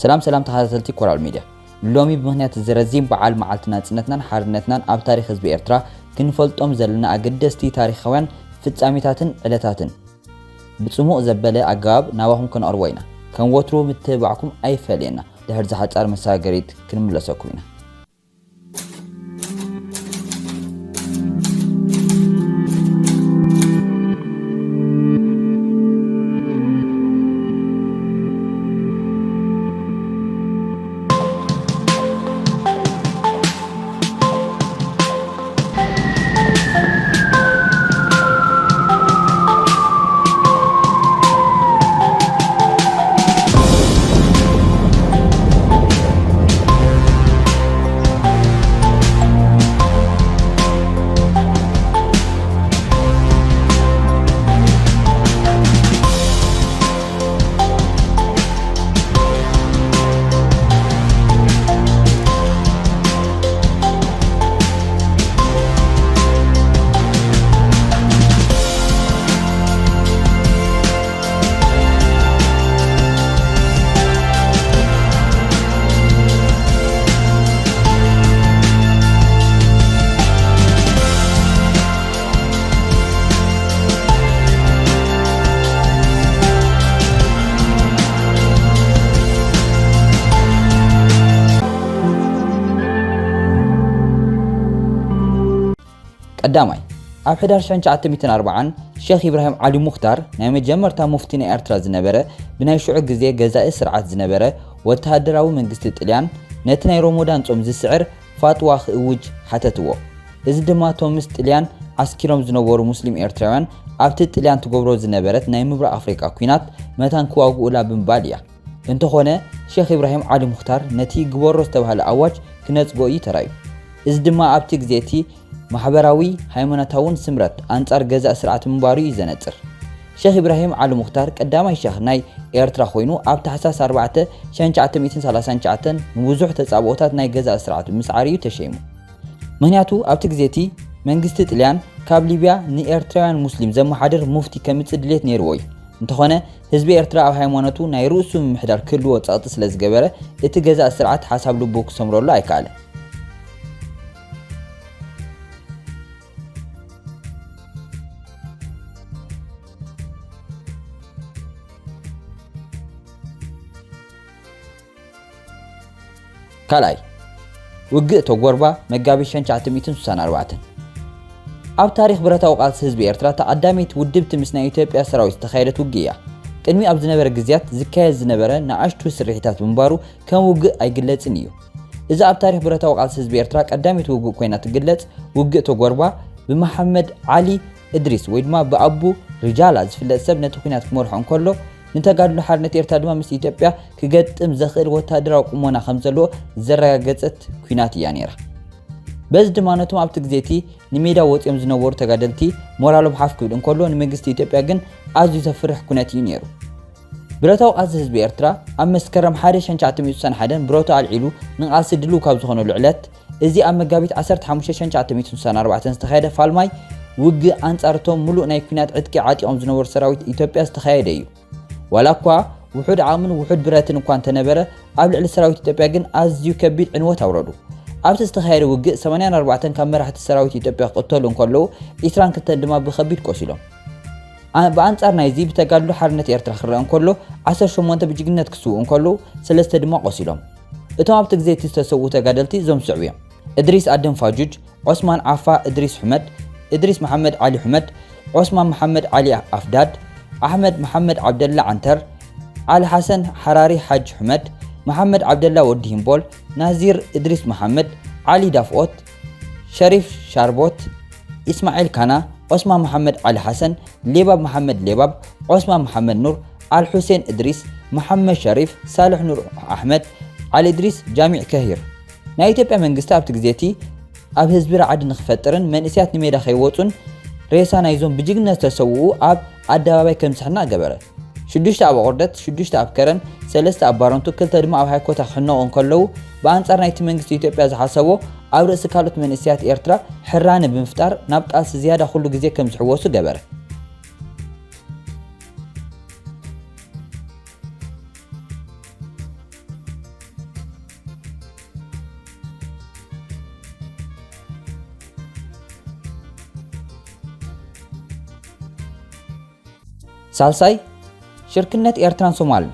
ሰላም ተኸታተልቲ ኮራል ሚድያ ሎሚ ብምኽንያት ዝረዚም በዓል መዓልትና ጽነትናን ሓርነትናን ኣብ ታሪኽ ህዝቢ ኤርትራ ክንፈልጦም ዘለና ኣገደስቲ ታሪኻውያን ፍጻሜታትን ዕለታትን ብጽሙቕ ዘበለ ኣገባብ ናባኹም ከነቕርቦ ኢና ከም ወትሮ ምትብዓኩም ኣይፈልየና ድሕሪ ዝሓጻር መሳገሪት ክንምለሰኩም ኢና قدامي ኣብ ሕዳር 1940 ሼኽ ኢብራሂም ዓሊ ሙኽታር ናይ መጀመርታ ሙፍቲ ናይ ኤርትራ ዝነበረ ብናይ ሽዑ ግዜ ገዛኢ ስርዓት ዝነበረ ወተሃደራዊ መንግስቲ ጣልያን ነቲ ናይ ሮሞዳን ጾም ዝስዕር ፋጥዋ ክእውጅ ሓተትዎ እዚ ድማ ቶም ምስ ጣልያን ኣስኪሮም ዝነበሩ ሙስሊም ኤርትራውያን ኣብቲ ጣልያን ትገብሮ ዝነበረት ናይ ምብራቕ ኣፍሪቃ ኩናት መታን ክዋግኡላ ብምባል እያ እንተኾነ ሼኽ ኢብራሂም ዓሊ ሙኽታር ነቲ ግበሮ ዝተባሃለ ኣዋጅ ክነጽጎ እዩ ተራዩ እዚ ድማ ኣብቲ ግዜቲ ማሕበራዊ ሃይማኖታውን ስምረት አንጻር ገዛእ ስርዓት ምንባሩ ይዘነጽር ሼኽ ኢብራሂም ዓሊ ሙኽታር ቀዳማይ ሼኽ ናይ ኤርትራ ኮይኑ ኣብ ታሕሳስ 4 1939 ንብዙሕ ተጻብኦታት ናይ ገዛእ ስርዓት ምስዓርዩ ተሸይሙ ምክንያቱ ኣብቲ ግዜቲ መንግስቲ ጣልያን ካብ ሊብያ ንኤርትራውያን ሙስሊም ዘመሓድር ሙፍቲ ከምጽእ ድሌት ነይርዎ እዩ እንተኾነ ህዝቢ ኤርትራ ኣብ ሃይማኖቱ ናይ ርእሱ ምምሕዳር ክህልዎ ጸቕጢ ስለ ዝገበረ እቲ ገዛእ ስርዓት ሓሳብ ልቡ ክሰምረሉ ኣይከኣለ ካላይ ውግእ ተጎርባ መጋቢት 1964 ኣብ ታሪኽ ብረታዊ ቃልሲ ህዝቢ ኤርትራ ተቐዳሚት ውድብቲ ምስ ናይ ኢትዮጵያ ሰራዊት ተኻይደት ውግእ እያ ቅድሚ ኣብ ዝነበረ ግዜያት ዝካየድ ዝነበረ ንኣሽቱ ስርሒታት ምንባሩ ከም ውግእ ኣይግለጽን እዩ እዚ ኣብ ታሪኽ ብረታዊ ቃልሲ ህዝቢ ኤርትራ ቀዳሚት ውግእ ኮይና ትግለጽ ውግእ ተጎርባ ብመሐመድ ዓሊ እድሪስ ወይ ድማ ብኣቡ ሪጃላ ዝፍለጥ ሰብ ነቲ ኩናት ክመርሖ እንከሎ ንተጋድሎ ሓርነት ኤርትራ ድማ ምስ ኢትዮጵያ ክገጥም ዘኽእል ወተሃደራዊ ቁመና ከም ዘለዎ ዘረጋገጸት ኩናት እያ ነይራ በዚ ድማ ነቶም ኣብቲ ግዜቲ ንሜዳ ወፂኦም ዝነበሩ ተጋደልቲ ሞራሎም ሓፍ ክብል እንከሎ ንመንግስቲ ኢትዮጵያ ግን ኣዝዩ ዘፍርሕ ኩነት እዩ ነይሩ ብረታዊ ቃልሲ ህዝቢ ኤርትራ ኣብ መስከረም 1961 ብረቱ ኣልዒሉ ንቃልሲ ድልው ካብ ዝኾነሉ ዕለት እዚ ኣብ መጋቢት 15 1964 ዝተኻየደ ፋልማይ ውግእ ኣንጻርቶም ሙሉእ ናይ ኩናት ዕጥቂ ዓጢቖም ዝነበሩ ሰራዊት ኢትዮጵያ ዝተኻየደ እዩ ዋላ እኳ ውሑድ ዓቕምን ውሑድ ብረትን እኳ እንተነበረ ኣብ ልዕሊ ሰራዊት ኢትዮጵያ ግን ኣዝዩ ከቢድ ዕንወት ኣውረዱ ኣብቲ ዝተኻየደ ውግእ 84 ካብ መራሕቲ ሰራዊት ኢትዮጵያ ክቅተሉ እንከለዉ 22 ድማ ብከቢድ ቆሲሎም ብኣንጻር ናይዚ ብተጋድሎ ሓርነት ኤርትራ ክረአ እንከሎ 18 ብጅግነት ክስውኡ እንከለዉ 3 ድማ ቆሲሎም እቶም ኣብቲ ግዜቲ ዝተሰውኡ ተጋደልቲ እዞም ስዕቡ እዮም እድሪስ ኣደም ፋጁጅ ዑስማን ዓፋ እድሪስ ሕመድ እድሪስ መሐመድ ዓሊ ሕመድ ዑስማን መሐመድ ዓሊ ኣፍዳድ أحمد محمد عبد الله عنتر علي حسن حراري حاج حمد محمد عبد الله وديهم بول نازير إدريس محمد علي دافوت شريف شاربوت إسماعيل كانا عثمان محمد علي حسن لباب محمد لباب عثمان محمد نور الحسين إدريس محمد شريف صالح نور أحمد علي إدريس جامع كهير نا إثيوبيا መንግስቲ ኣብቲ ግዜቲ ኣብ ህዝቢ ረዓድ ንኽፈጥርን መንእስያት ንሜዳ ከይወጹን ሬሳ ናይዞም ብጅግነት ተሰውኡ ኣብ ኣደባባይ ከምዝሕና ገበረ 6 ኣብ ቁርደት 6 ኣብ ከረን 3 ኣብ ባሮንቱ 2 ድማ ኣብ ሃይኮታ ክሕነቑ እንከለዉ ብኣንጻር ናይቲ መንግስቲ ኢትዮጵያ ዝሓሰቦ ኣብ ርእሲ ካልኦት መንእስያት ኤርትራ ሕራነ ብምፍጣር ናብ ቃልሲ ዝያዳ ኩሉ ግዜ ከም ዝሕወሱ ገበረ ሳልሳይ ሽርክነት ኤርትራን ሶማልን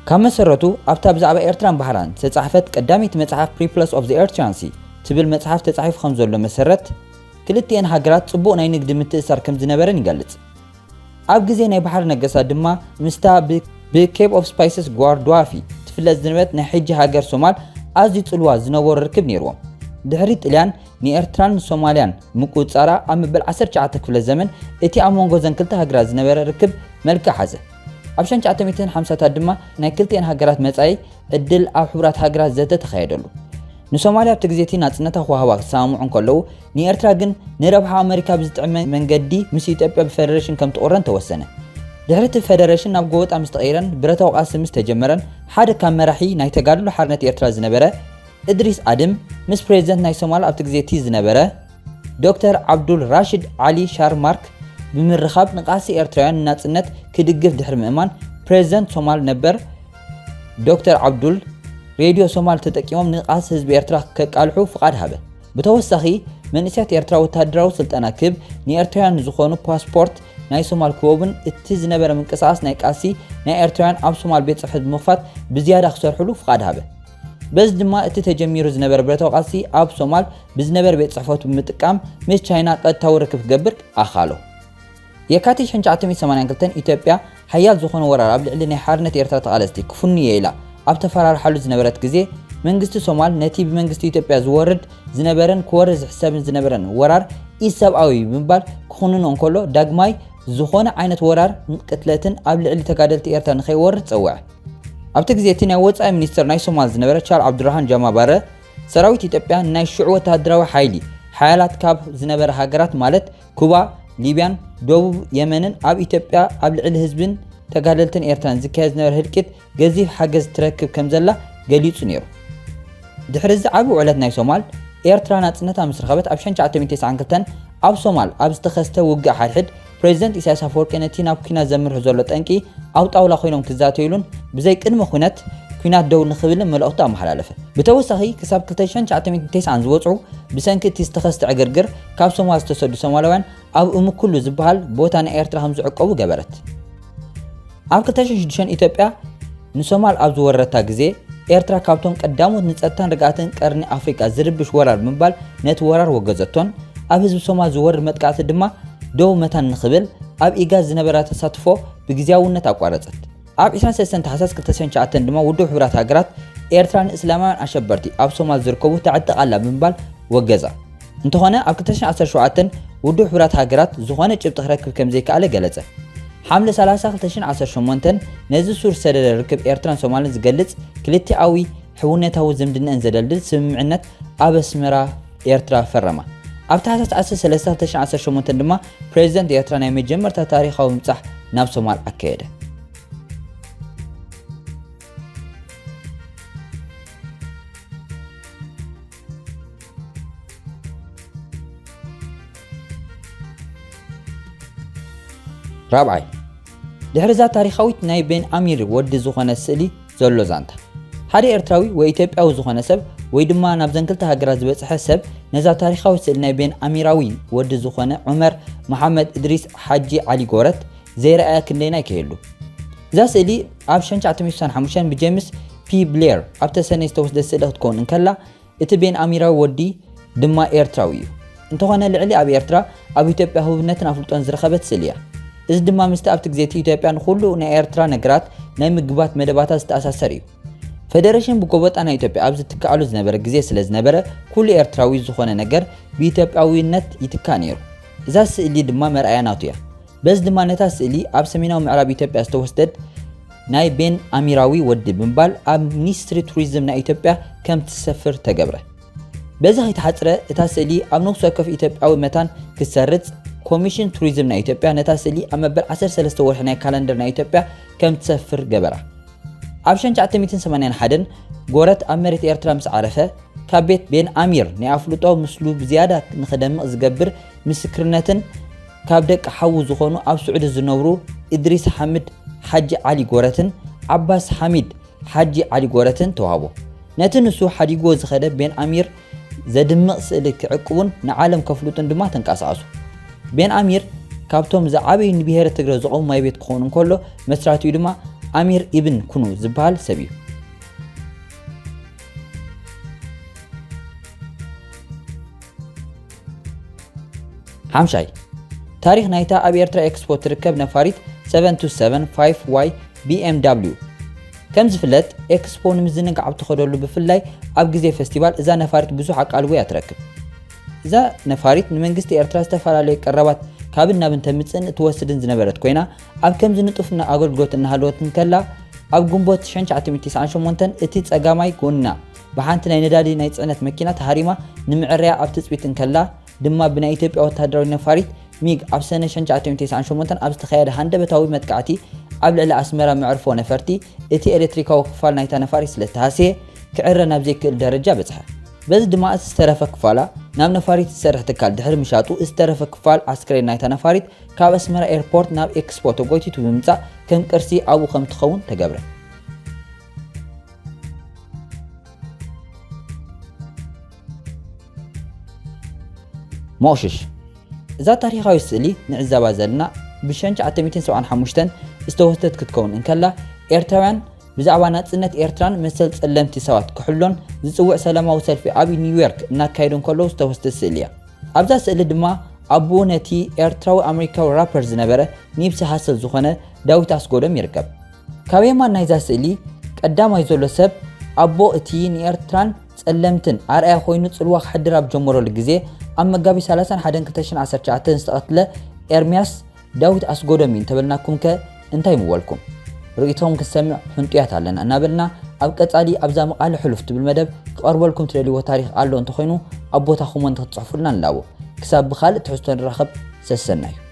ካብ መሰረቱ ኣብታ ብዛዕባ ኤርትራን ባህራን ተጻሕፈት ቀዳሚት መጽሓፍ ፕሪፕለስ ኦፍ ዘ ኤርትራን ሲ ትብል መጽሓፍ ተጻሒፉ ከም ዘሎ መሰረት ክልቲአን ሃገራት ጽቡቕ ናይ ንግዲ ምትእስሳር ከም ዝነበረን ይገልጽ። ኣብ ግዜ ናይ ባሕሪ ነገሳት ድማ ምስታ ብኬፕ ኦፍ ስፓይስስ ጓርድዋፊ ትፍለጥ ዝነበረት ናይ ሕጂ ሃገር ሶማል ኣዝዩ ጽልዋ ዝነበሩ ርክብ ነይርዎም። ድሕሪ ጥልያን ንኤርትራን ሶማልያን ምቁፅጻራ ኣብ መበል 19 ክፍለ ዘመን እቲ ኣብ መንጎ ዘን ክልተ ሃገራት ዝነበረ ርክብ መልክዕ ሓዘ። ኣብ 1950ታት ድማ ናይ ክልቲአን ሃገራት መጻኢ ዕድል ኣብ ሕቡራት ሃገራት ዘተ ተኻየደሉ። ንሶማልያ ኣብቲ ግዜቲ ናጽነታ ክወሃባ ክሰማምዑ ከለዉ ንኤርትራ ግን ንረብሓ ኣሜሪካ ብዝጥዕመ መንገዲ ምስ ኢትዮጵያ ብፌደሬሽን ከም ትቆረን ተወሰነ። ድሕሪ እቲ ፌደሬሽን ናብ ጎወጣ ምስ ተቐይረን ብረታዊ ቃልሲ ምስ ተጀመረን ሓደ ካብ መራሒ ናይ ተጋድሎ ሓርነት ኤርትራ ዝነበረ ኢድሪስ ኣድም ምስ ፕሬዚደንት ናይ ሶማል ኣብቲ ግዜቲ ዝነበረ ዶክተር ዓብዱል ራሽድ ዓሊ ሻርማርክ ብምርኻብ ንቃልሲ ኤርትራውያን ናጽነት ክድግፍ ድሕሪ ምእማን ፕሬዚደንት ሶማል ነበር ዶክተር ዓብዱል ሬድዮ ሶማል ተጠቂሞም ንቃልሲ ህዝቢ ኤርትራ ከቃልሑ ፍቃድ ሃበ። ብተወሳኺ መንእሰያት ኤርትራ ወታደራዊ ስልጠና ክብ ንኤርትራውያን ዝኾኑ ፓስፖርት ናይ ሶማል ክወቡን እቲ ዝነበረ ምንቅስቃስ ናይ ቃልሲ ናይ ኤርትራውያን ኣብ ሶማል ቤት ጽሕፈት ብምኽፋት ብዝያዳ ክሰርሕሉ ፍቃድ ሃበ። በዚ ድማ እቲ ተጀሚሩ ዝነበረ ብረታዊ ቃልሲ ኣብ ሶማል ብዝነበረ ቤት ጽሕፈቱ ብምጥቃም ምስ ቻይና ቀጥታዊ ርክብ ክገብር ኣኻሎ። የካቲት 1982 ኢትዮጵያ ሓያል ዝኾነ ወራር ኣብ ልዕሊ ናይ ሓርነት ኤርትራ ተቓለስቲ ክፍንዮ ኢላ ኣብ ተፈራርሓሉ ዝነበረት ግዜ መንግስቲ ሶማል ነቲ ብመንግስቲ ኢትዮጵያ ዝወርድ ዝነበረን ክወርድ ዝሕሰብን ዝነበረን ወራር ኢሰብኣዊ ብምባል ክኹንኖ እንከሎ ዳግማይ ዝኾነ ዓይነት ወራር ቅትለትን ኣብ ልዕሊ ተጋደልቲ ኤርትራ ንኸይወርድ ፀውዐ። ኣብቲ ግዜ እቲ ናይ ወፃኢ ሚኒስትር ናይ ሶማል ዝነበረ ቻር ዓብዱራሃን ጃማባረ ሰራዊት ኢትዮጵያ ናይ ሽዑ ወታደራዊ ሓይሊ ሓያላት ካብ ዝነበረ ሃገራት ማለት ኩባ፣ ሊብያን፣ ደቡብ የመንን ኣብ ኢትዮጵያ ኣብ ልዕሊ ህዝብን ተጋደልትን ኤርትራን ዝካየድ ዝነበረ ህድቂት ገዚፍ ሓገዝ ትረክብ ከም ዘላ ገሊጹ ነይሩ። ድሕሪ እዚ ዓብዪ ዕለት ናይ ሶማል ኤርትራ ናጽነታ ምስ ረኸበት ኣብ 1992 ኣብ ሶማል ኣብ ዝተኸስተ ውግእ ሓድሕድ ፕሬዚደንት ኢሳያስ ኣፈወርቂ ነቲ ናብ ኩናት ዘምርሑ ዘሎ ጠንቂ ኣብ ጣውላ ኮይኖም ክዛተይሉን ብዘይ ቅድመ ኩነት ኩናት ደው ንኽብልን መልእኽቱ ኣመሓላለፈ። ብተወሳኺ ክሳብ 1990 ዝበፅሑ ብሰንኪ እቲ ዝተኸስተ ዕግርግር ካብ ሶማል ዝተሰዱ ሶማላውያን ኣብ እምኩሉ ዝበሃል ቦታ ናይ ኤርትራ ከም ዝዕቀቡ ገበረት። ኣብ 2006 ኢትዮጵያ ንሶማል ኣብ ዝወረታ ግዜ ኤርትራ ካብቶም ቀዳሞት ንጸጥታን ርግኣትን ቀርኒ ኣፍሪቃ ዝርብሽ ወራር ብምባል ነቲ ወራር ወገዘቶን ኣብ ህዝቢ ሶማል ዝወርድ መጥቃዕቲ ድማ ደው መታን ንኽብል ኣብ ኢጋዝ ዝነበራ ተሳትፎ ብግዝያውነት ኣቋረፀት። ኣብ 23 ታሕሳስ 2009 ድማ ውድብ ሕብራት ሃገራት ኤርትራ ንእስላማውያን ኣሸበርቲ ኣብ ሶማል ዝርከቡ ተዕጥቃላ ብምባል ወገዛ። እንተኾነ ኣብ 2017 ውድብ ሕብራት ሃገራት ዝኾነ ጭብጢ ክረክብ ከም ዘይከኣለ ገለጸ። ሓምለ 30 2018 ነዚ ሱር ሰደደ ርክብ ኤርትራን ሶማልን ዝገልጽ ክልቲኣዊ ሕውነታዊ ዝምድናን ዘደልድል ስምምዕነት ኣብ ኣስመራ ኤርትራ ፈረማ። ኣብ ታህሳስ 13 2018 ድማ ፕሬዚደንት ኤርትራ ናይ መጀመርታ ታሪኻዊ ምብጻሕ ናብ ሶማል ኣካየደ። ራብዓይ ድሕሪ ዛ ታሪኻዊት ናይ ቤን ኣሚር ወዲ ዝኾነ ስእሊ ዘሎ ዛንታ ሓደ ኤርትራዊ ወይ ኢትዮጵያዊ ዝኾነ ሰብ ወይ ድማ ናብ ዘንክልተ ሃገራት ዝበፅሐ ሰብ ነዛ ታሪኻዊ ስእሊ ናይ ቤን ኣሚራዊ ወዲ ዝኾነ ዑመር መሐመድ ኢድሪስ ሓጂ ዓሊ ጎረት ዘይረኣያ ክንደይና ይከየሉ። እዛ ስእሊ ኣብ 1965 ብጄምስ ፒ ብሌር ኣብ ተሰነይ ዝተወስደ ስእሊ ክትከውን እንከላ እቲ ቤን ኣሚራዊ ወዲ ድማ ኤርትራዊ እዩ። እንተኾነ ልዕሊ ኣብ ኤርትራ ኣብ ኢትዮጵያ ህብነትን ኣፍልጦን ዝረኸበት ስእሊ እያ። እዚ ድማ ምስቲ ኣብቲ ግዜቲ ኢትዮጵያ ንኹሉ ናይ ኤርትራ ነገራት ናይ ምግባት መደባታት ዝተኣሳሰር እዩ። ፌደሬሽን ብጎበጣ ናይ ኢትዮጵያ ኣብ ዝትከኣሉ ዝነበረ ግዜ ስለ ዝነበረ ኩሉ ኤርትራዊ ዝኾነ ነገር ብኢትዮጵያዊነት ይትካ ነይሩ። እዛ ስእሊ ድማ መርኣያ ናቱ እያ። በዚ ድማ ነታ ስእሊ ኣብ ሰሜናዊ ምዕራብ ኢትዮጵያ ዝተወስደድ ናይ ቤን ኣሚራዊ ወዲ ብምባል ኣብ ሚኒስትሪ ቱሪዝም ናይ ኢትዮጵያ ከም ትሰፍር ተገብረ። በዚ ከይተሓፅረ እታ ስእሊ ኣብ ነፍሲ ወከፍ ኢትዮጵያዊ መታን ክሰርፅ ኮሚሽን ቱሪዝም ናይ ኢትዮጵያ ነታ ስእሊ ኣብ መበል 13 ወርሒ ናይ ካለንደር ናይ ኢትዮጵያ ከም ትሰፍር ገበራ። ኣብ 1981 ጎረት ኣብ መሬት ኤርትራ ምስ ዓረፈ ካብ ቤት ቤን ኣሚር ናይ ኣፍልጦ ምስሉ ብዝያዳ ንኽደምቕ ዝገብር ምስክርነትን ካብ ደቂ ሓዉ ዝኾኑ ኣብ ስዑድ ዝነብሩ ኢድሪስ ሐሚድ ሓጂ ዓሊ ጎረትን ዓባስ ሐሚድ ሓጂ ዓሊ ጎረትን ተዋህቦ። ነቲ ንሱ ሓዲጎ ዝኸደ ቤን ኣሚር ዘድምቕ ስእሊ ክዕቅቡን ንዓለም ከፍልጡን ድማ ተንቀሳቐሱ። ቤን ኣሚር ካብቶም ዝዓበዩ ንብሔረ ትግራይ ዝቆሙ ማይ ቤት ክኾኑ እንከሎ መስራቲኡ ድማ ኣሚር ኢብን ኩኑ ዝበሃል ሰብ እዩ። ሓምሻይ ታሪክ ናይታ ኣብ ኤርትራ ኤክስፖ ትርከብ ነፋሪት 7275Y BMW ከም ዝፍለጥ ኤክስፖ ንምዝንጋዕ ኣብ ትኸደሉ ብፍላይ ኣብ ግዜ ፌስቲቫል እዛ ነፋሪት ብዙሕ ኣቃልቦ እያ ትረክብ። እዛ ነፋሪት ንመንግስቲ ኤርትራ ዝተፈላለዩ ቀረባት ካብን ናብን ተምፅእን እትወስድን ዝነበረት ኮይና ኣብ ከምዚ ንጡፍና ኣገልግሎት እናሃለወትን ከላ ኣብ ግንቦት 1998 እቲ ፀጋማይ ጎና ብሓንቲ ናይ ነዳዲ ናይ ጽዕነት መኪና ተሃሪማ ንምዕረያ ኣብ ትፅቢትን ከላ ድማ ብናይ ኢትዮጵያ ወታደራዊ ነፋሪት ሚግ ኣብ ሰነ 1998 ኣብ ዝተኻየደ ሃንደበታዊ መጥቃዕቲ ኣብ ልዕሊ ኣስመራ መዕርፎ ነፈርቲ እቲ ኤሌክትሪካዊ ክፋል ናይታ ነፋሪት ስለተሃስየ ክዕረ ናብ ዘይክእል ደረጃ በፅሐ። በዚ ድማ እቲ ዝተረፈ ክፋላ ናብ ነፋሪት ዝሰርሕ ትካል ድሕሪ ምሻጡ ዝተረፈ ክፋል ኣስክሬን ናይታ ነፋሪት ካብ ኣስመራ ኤርፖርት ናብ ኤክስፖ ተጎቲቱ ብምምፃእ ከም ቅርሲ ኣብኡ ከም ትኸውን ተገብረ። ሞሽሽ እዛ ታሪኻዊ ስእሊ ንዕዘባ ዘለና ብ1975 ዝተወሰደት ክትከውን እንከላ ኤርትራውያን ብዛዕባ ናጽነት ኤርትራን መሰል ጸለምቲ ሰባት ክሕሎን ዝጽውዕ ሰላማዊ ሰልፊ ኣብ ኒውዮርክ እናካየዱ እንከለዉ ዝተወሰደት ስእሊ እያ። ኣብዛ ስእሊ ድማ ኣቦ ነቲ ኤርትራዊ ኣሜሪካዊ ራፐር ዝነበረ ኒብሲ ሃሰል ዝኾነ ዳዊት ኣስጎዶም ይርከብ። ካብ የማን ናይዛ ስእሊ ቀዳማይ ዘሎ ሰብ ኣቦ እቲ ንኤርትራን ጸለምትን ኣርኣያ ኮይኑ ጽልዋ ክሕድር ኣብ ጀመረሉ ግዜ ኣብ መጋቢት 31 2019 ዝተቐትለ ኤርሚያስ ዳዊት ኣስጎዶም እንተበልናኩም ከ እንታይ ምወልኩም? ርኢቶም ክሰምዕ ሕንጡያት ኣለና እናበልና ኣብ ቀጻሊ ኣብዛ መቃለ ሕሉፍ ትብል መደብ ክቐርበልኩም ትደልይዎ ታሪክ ኣሎ እንተኾይኑ ኣብ ቦታኹም ክትጽሕፉልና ንላዎ ክሳብ ብኻልእ ትሕዝቶ ንራኸብ ሰሰና እዩ።